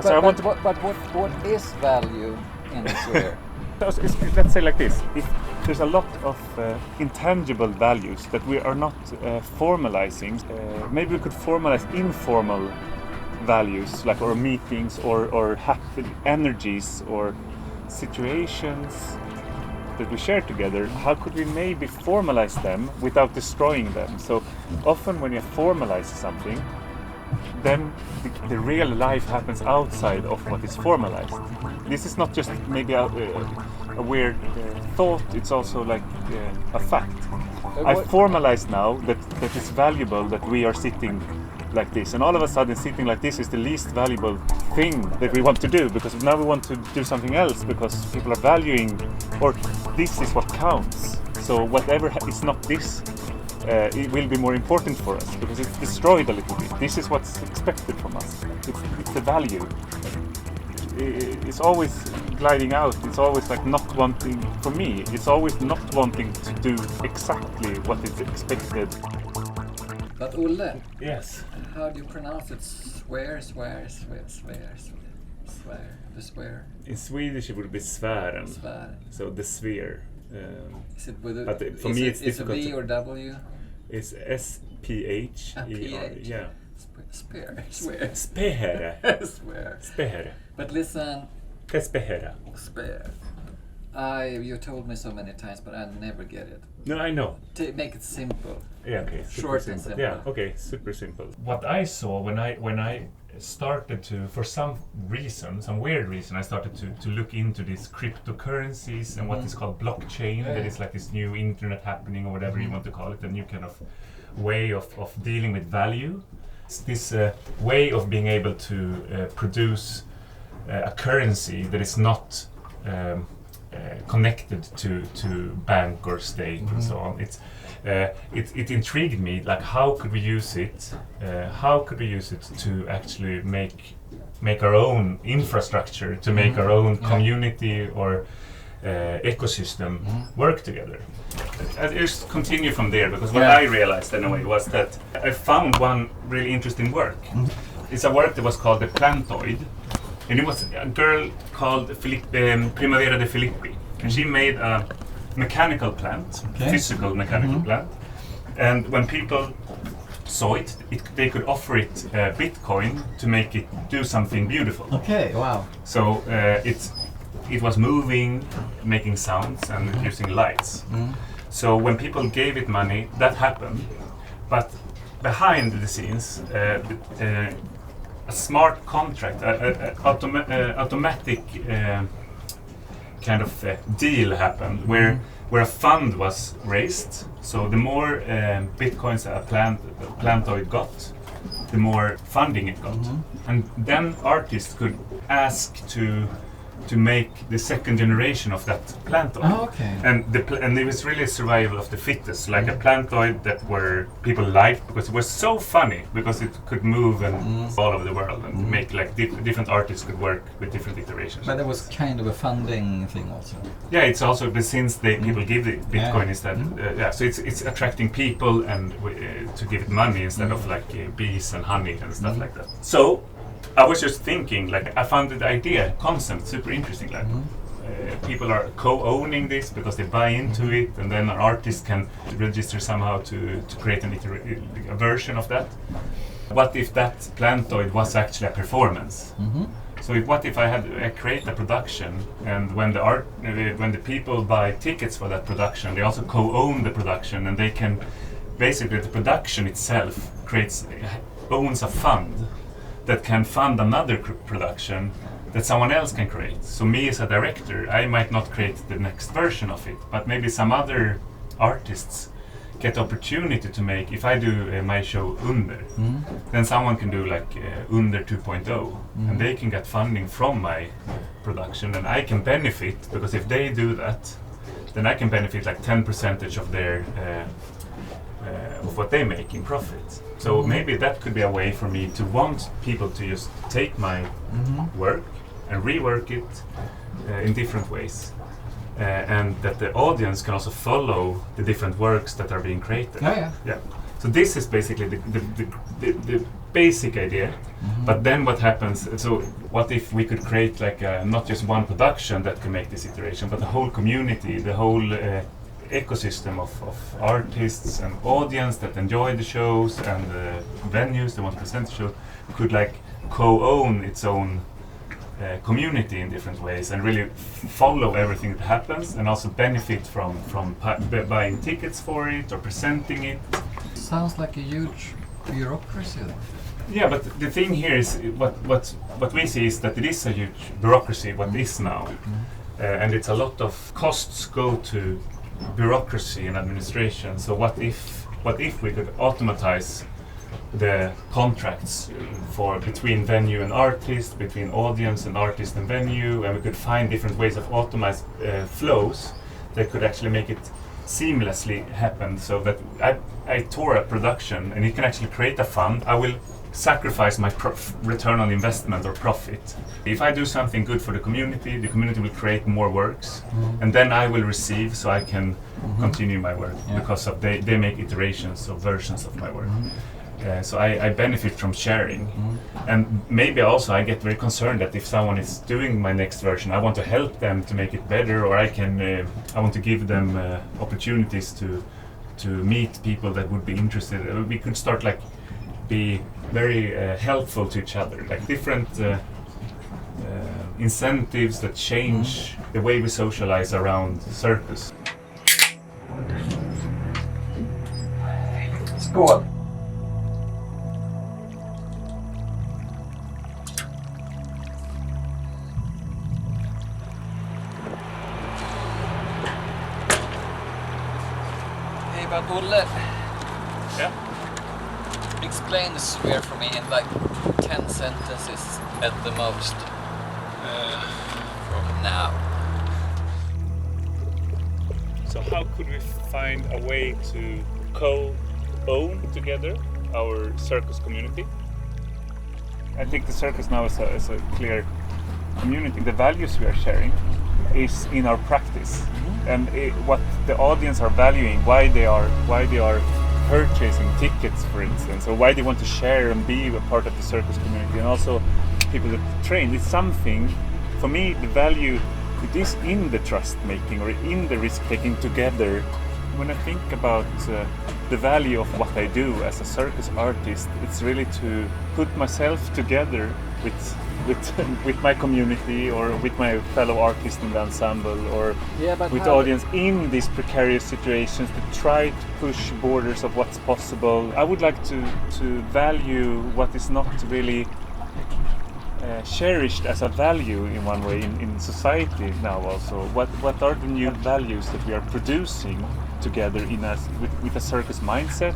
What is value in the sphere? Let's say like this. There's a lot of intangible values that we are not formalizing. Maybe we could formalize informal values, like our meetings or happy energies or situations that we share together. How could we maybe formalize them without destroying them? So often when you formalize something, then the real life happens outside of what is formalized. This is not just maybe a weird thought, it's also like a fact. I formalize now that it's valuable that we are sitting like this, and all of a sudden sitting like this is the least valuable thing that we want to do, because now we want to do something else because people are valuing, or this is what counts. So whatever is not this, it will be more important for us because it's destroyed a little bit. This is what's expected from us. It's the value. It's always gliding out. It's always like not wanting, for me, it's always not wanting to do exactly what is expected. But Olle, yes. How do you pronounce it? Swear. The swear. In Swedish it would be sfären. So the sphere. Is it with but for me it's difficult. Is it V or W? It's S-P-H-E-R. Yeah. Swear. Swear. But listen. Spera. You told me so many times, but I never get it. No, I know. Make it simple. Yeah, okay. Short simple. and simple. Yeah, okay, super simple. What I saw when I started to, for some weird reason, I started to look into these cryptocurrencies and what is called blockchain. That is like this new internet happening, or whatever you want to call it, a new kind of way of dealing with value. It's this way of being able to produce a currency that is not connected to bank or state and so on. It intrigued me, like how could we use it? How could we use it to actually make our own infrastructure, to make our own community or ecosystem work together? I'll just continue from there, because what I realized anyway was that I found one really interesting work. It's a work that was called The Plantoid. And it was a girl called Primavera de Filippi. And she made a mechanical plant, physical mechanical plant. And when people saw it, they could offer it Bitcoin to make it do something beautiful. Okay, wow. So it was moving, making sounds, and using lights. So when people gave it money, that happened. But behind the scenes, a smart contract, automatic kind of deal happened where a fund was raised. So the more bitcoins a plantoid got, the more funding it got. And then artists could ask to make the second generation of that plantoid. And it was really a survival of the fittest, like a plantoid that were people liked because it was so funny, because it could move and all over the world and make like different artists could work with different iterations. But there was kind of a funding thing also. Yeah, it's also, but since people give the Bitcoin instead, so it's attracting people and to give it money instead of like bees and honey and stuff like that. So I was just thinking, like, I found the concept super interesting. Like, people are co-owning this because they buy into it, and then an artist can register somehow to create a version of that. What if that plantoid was actually a performance? So what if I create a production, and when the people buy tickets for that production, they also co-own the production, and they can basically, the production itself owns a fund that can fund another production that someone else can create. So me as a director, I might not create the next version of it, but maybe some other artists get the opportunity to make, if I do my show Under, then someone can do like Under 2.0, and they can get funding from my production, and I can benefit, because if they do that, then I can benefit like 10% of their of what they make in profit. So maybe that could be a way for me to want people to just take my work and rework it in different ways, and that the audience can also follow the different works that are being created. Yeah. So this is basically the basic idea. But then what happens? So what if we could create like not just one production that can make this iteration, but the whole community, the whole ecosystem of artists and audience that enjoy the shows and venues that want to present the show could like co-own its own community in different ways and really follow everything that happens and also benefit from buying tickets for it or presenting it. Sounds like a huge bureaucracy. Yeah, but the thing here is what we see is that it is a huge bureaucracy, what is now, and it's a lot of costs go to bureaucracy and administration. So what if we could automatize the contracts for between venue and artist, between audience and artist and venue, and we could find different ways of automate flows that could actually make it seamlessly happen. So that I tour a production and it can actually create a fund. I will sacrifice my return on investment or profit. If I do something good for the community will create more works, and then I will receive, so I can continue my work because of they make iterations or versions of my work. So I benefit from sharing, and maybe also I get very concerned that if someone is doing my next version, I want to help them to make it better, or I want to give them opportunities to meet people that would be interested. We could start like be very helpful to each other, like different incentives that change the way we socialize around Circus. Skål! Hey, but Olle, Yeah. explain the sphere for me in like 10 sentences at the most from now. So how could we find a way to co-own together our Circus community? I think the Circus now is a clear community. The values we are sharing is in our practice, and what the audience are valuing, why they are purchasing tickets, for instance, or why they want to share and be a part of the Circus community, and also people that train. It's something, for me, the value, it is in the trust making or in the risk taking together. When I think about the value of what I do as a circus artist, it's really to put myself together with my community or with my fellow artists in the ensemble or with the audience in these precarious situations, to try to push borders of what's possible. I would like to value what is not really cherished as a value in one way in society now also. What are the new values that we are producing together with a circus mindset?